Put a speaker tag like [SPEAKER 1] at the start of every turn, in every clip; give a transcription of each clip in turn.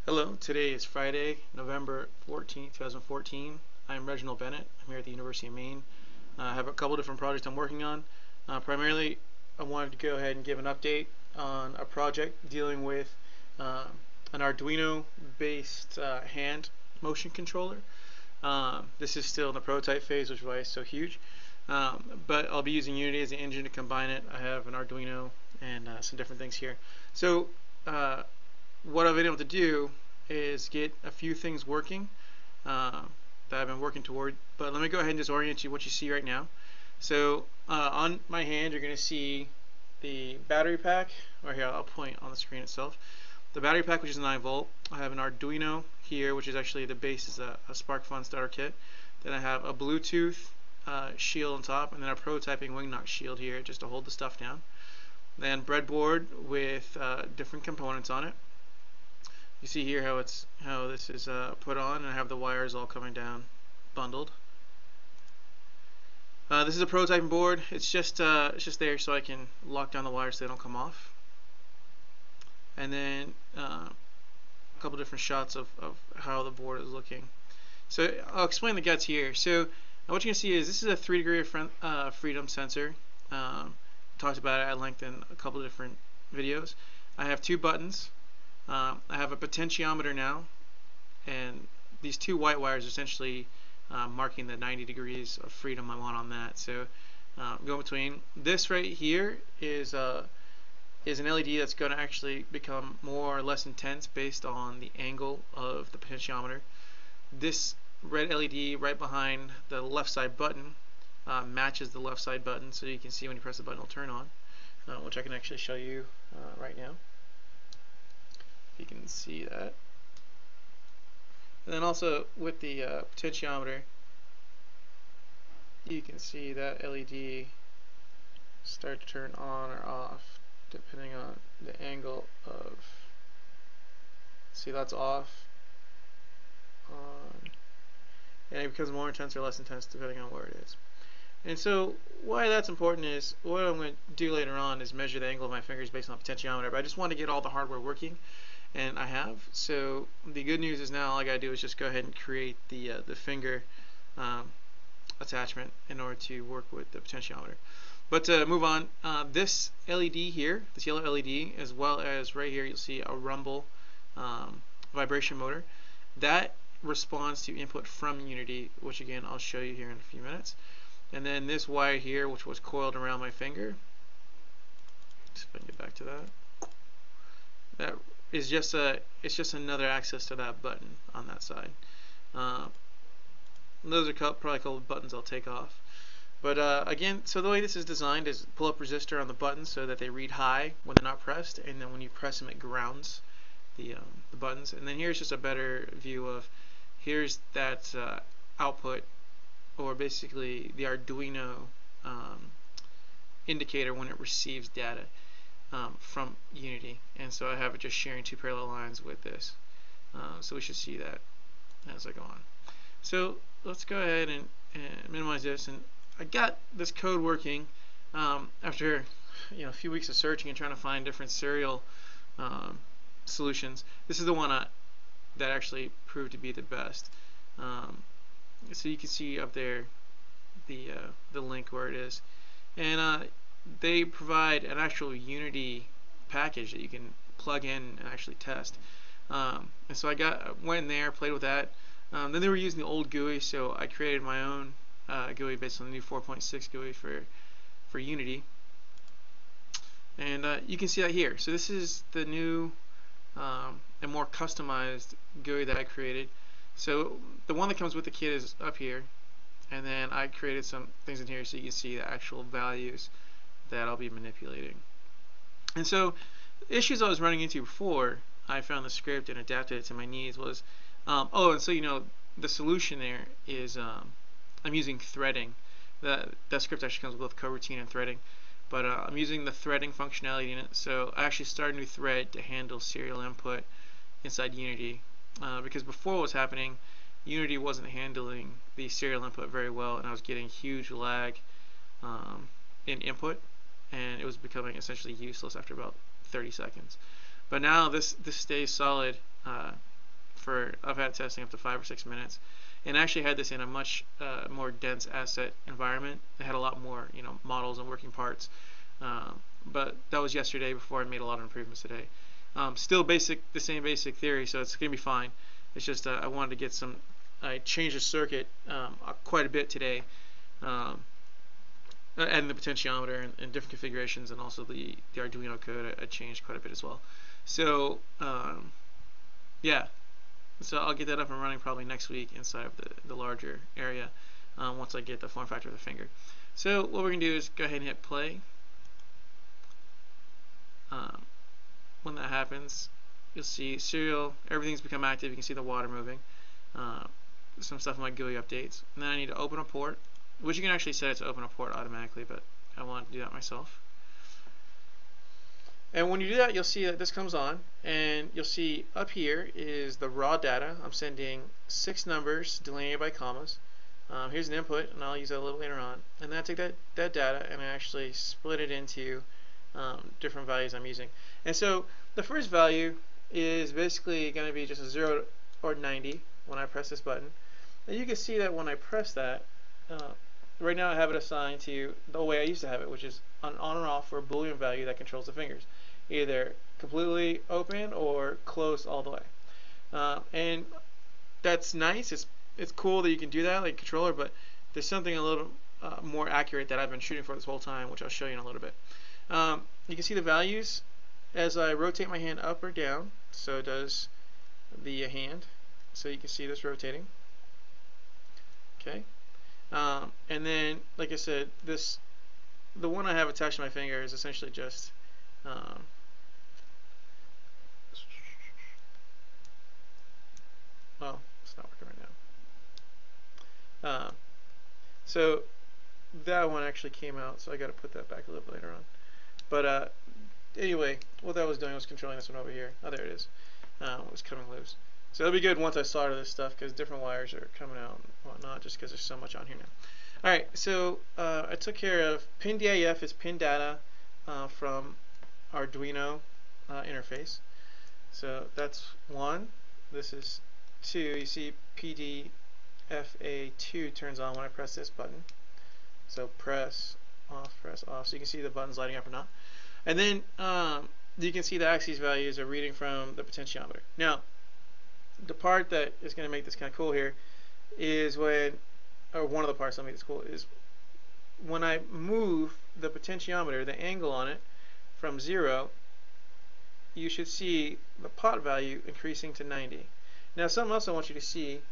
[SPEAKER 1] Hello, today is Friday, November 14th, 2014. I'm Reginald Bennett. I'm here at the University of Maine. I have a couple different projects I'm working on. Primarily, I wanted to go ahead and give an update on a project dealing with an Arduino based hand motion controller. This is still in the prototype phase, which is why it's so huge. But I'll be using Unity as the engine to combine it. I have an Arduino and some different things here. So what I've been able to do is get a few things working that I've been working toward. But let me go ahead and just orient you what you see right now. So on my hand, you're going to see the battery pack. Or here, I'll point on the screen itself. The battery pack, which is 9 volt. I have an Arduino here, which is actually the base is a SparkFun starter kit. Then I have a Bluetooth shield on top, and then a prototyping wing nut shield here just to hold the stuff down. Then breadboard with different components on it. You see here how this is put on, and I have the wires all coming down bundled. This is a prototyping board. It's just there so I can lock down the wires so they don't come off. And then a couple different shots of how the board is looking. So I'll explain the guts here. So what you're going to see is this is a 3 degree of freedom sensor. Talked about it at length in a couple of different videos. I have 2 buttons. I have a potentiometer now, and these 2 white wires are essentially marking the 90 degrees of freedom I want on that. So go between. This right here is an LED that's going to actually become more or less intense based on the angle of the potentiometer. This red LED right behind the left side button matches the left side button, so you can see when you press the button it'll turn on, which I can actually show you right now. You can see that. And then also with the potentiometer, you can see that LED start to turn on or off depending on the angle of, see, that's off, on, and it becomes more intense or less intense depending on where it is. And so why that's important is what I'm going to do later on is measure the angle of my fingers based on the potentiometer, but I just want to get all the hardware working, and I have. So the good news is now all I got to do is just go ahead and create the finger attachment in order to work with the potentiometer. But to move on, this LED here, this yellow LED, as well as right here you'll see a rumble vibration motor. That responds to input from Unity, which again I'll show you here in a few minutes. And then this wire here, which was coiled around my finger, if I can get back to that, that is just it's just another access to that button on that side. Those are probably a couple of buttons I'll take off. But again, so the way this is designed is pull up resistor on the buttons so that they read high when they're not pressed, and then when you press them it grounds the buttons. And then here's just a better view of, here's that output, or basically the Arduino indicator when it receives data from Unity. And so I have it just sharing 2 parallel lines with this. So we should see that as I go on. So let's go ahead and minimize this. And I got this code working after a few weeks of searching and trying to find different serial solutions. This is the one that actually proved to be the best. So you can see up there the link where it is, and they provide an actual Unity package that you can plug in and actually test. And so I went in there, played with that. Then they were using the old GUI, so I created my own GUI based on the new 4.6 GUI for Unity. And you can see that here. So this is the new and more customized GUI that I created. So the one that comes with the kit is up here, and then I created some things in here so you can see the actual values that I'll be manipulating. And so the issues I was running into before I found the script and adapted it to my needs was, and so the solution there is I'm using threading. That script actually comes with both coroutine and threading, but I'm using the threading functionality in it. So I actually started a new thread to handle serial input inside Unity. Because before what was happening, Unity wasn't handling the serial input very well, and I was getting huge lag in input, and it was becoming essentially useless after about 30 seconds. But now this stays solid I've had it testing up to 5 or 6 minutes, and I actually had this in a much more dense asset environment. It had a lot more models and working parts, but that was yesterday before I made a lot of improvements today. Still the same basic theory, so it's gonna be fine. It's just I wanted to get some. I changed the circuit quite a bit today, adding the potentiometer and different configurations, and also the Arduino code I changed quite a bit as well. So yeah, so I'll get that up and running probably next week inside of the larger area once I get the form factor of the finger. So what we're gonna do is go ahead and hit play. When that happens, you'll see serial, everything's become active. You can see the water moving. Some stuff in my GUI updates. And then I need to open a port, which you can actually set it to open a port automatically, but I want to do that myself. And when you do that, you'll see that this comes on, and you'll see up here is the raw data. I'm sending 6 numbers delineated by commas. Here's an input, and I'll use that a little later on. And then I take that data and I actually split it into different values I'm using. And so the first value is basically going to be just a 0 or 90 when I press this button. And you can see that when I press that, right now I have it assigned to the way I used to have it, which is on and off for a Boolean value that controls the fingers, either completely open or closed all the way. And that's nice. It's cool that you can do that like a controller, but there's something a little more accurate that I've been shooting for this whole time, which I'll show you in a little bit. You can see the values as I rotate my hand up or down. So does the hand. So you can see this rotating. Okay. And then, like I said, the one I have attached to my finger is essentially just well, it's not working right now. So that one actually came out, so I got to put that back a little bit later on. But anyway, what that was doing was controlling this one over here. Oh, there it is. It was coming loose. So it'll be good once I solder this stuff, because different wires are coming out and whatnot, just because there's so much on here now. Alright, so I took care of pin DIF is pin data from Arduino interface. So that's 1. This is 2. You see PDFA2 turns on when I press this button. So press off, so you can see the buttons lighting up or not. And then you can see the axes values are reading from the potentiometer. Now, the part that is going to make this kind of cool here is when, or one of the parts that make this cool is when I move the potentiometer, the angle on it from 0, you should see the pot value increasing to 90. Now, something else I want you to see,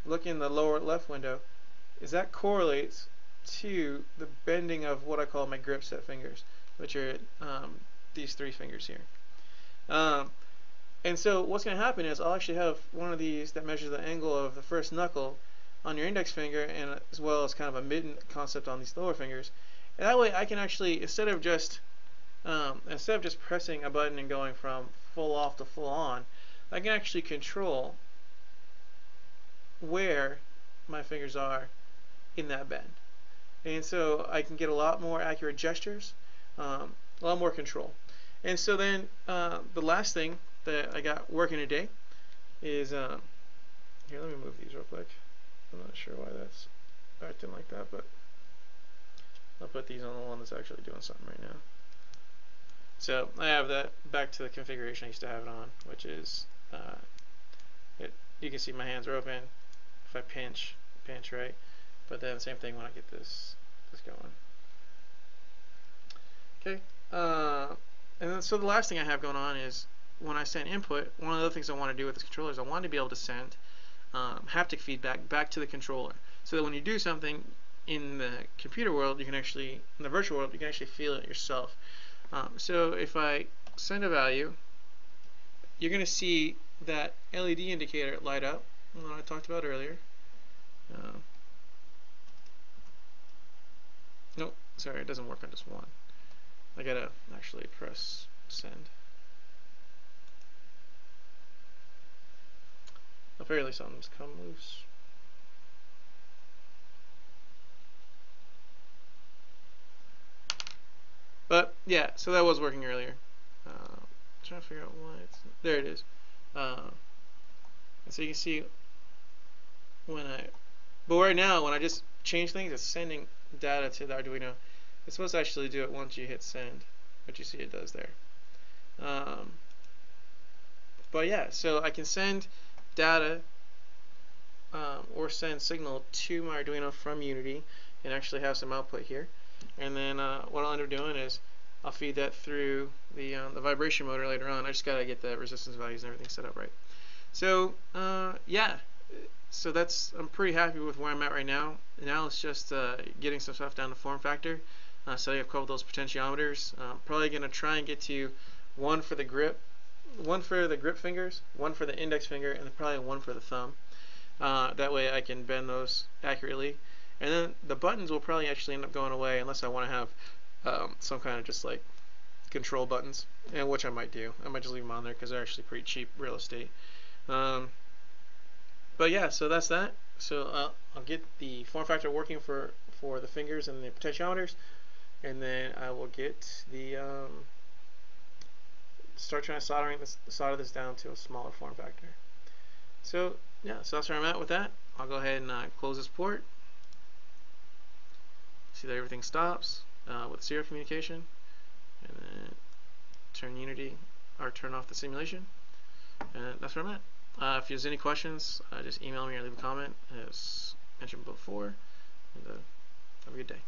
[SPEAKER 1] look in the lower left window, is that correlates to the bending of what I call my grip set fingers, which are these 3 fingers here. And so what's going to happen is I'll actually have one of these that measures the angle of the first knuckle on your index finger, and as well as kind of a mitten concept on these lower fingers. And that way I can actually, instead of just pressing a button and going from full off to full on, I can actually control where my fingers are in that bend. And so I can get a lot more accurate gestures, a lot more control. And so then the last thing that I got working today is, here, let me move these real quick. I'm not sure why that's acting like that, but I'll put these on the one that's actually doing something right now. So I have that back to the configuration I used to have it on, which is, you can see my hands are open. If I pinch right, but then same thing when I get this going. Okay, and then so the last thing I have going on is when I send input, one of the other things I want to do with this controller is I want to be able to send haptic feedback back to the controller, so that when you do something in the computer world, you can actually, in the virtual world, you can actually feel it yourself. So if I send a value, you're going to see that LED indicator light up, that I talked about earlier. Nope, sorry, it doesn't work on just one. I gotta actually press send. Apparently something's come loose. But yeah, so that was working earlier. Trying to figure out why it's, there it is. And so you can see but right now when I just change things, it's sending data to the Arduino. It's supposed to actually do it once you hit send, but you see it does there. But yeah, so I can send data or send signal to my Arduino from Unity and actually have some output here. And then what I'll end up doing is I'll feed that through the vibration motor later on. I just got to get the resistance values and everything set up right. So yeah, so I'm pretty happy with where I'm at right now. Now it's just getting some stuff down to form factor. So I have a couple of those potentiometers. Probably going to try and get to one for the grip fingers, one for the index finger, and then probably one for the thumb. That way I can bend those accurately. And then the buttons will probably actually end up going away unless I want to have some kind of just like control buttons, and which I might do. I might just leave them on there because they're actually pretty cheap real estate. But yeah, so that's that. So I'll get the form factor working for the fingers and the potentiometers, and then I will get the start trying to solder this down to a smaller form factor. So yeah, so that's where I'm at with that. I'll go ahead and close this port. See that everything stops with serial communication, and then turn Unity or turn off the simulation, and that's where I'm at. If there's any questions, just email me or leave a comment as mentioned before, and have a good day.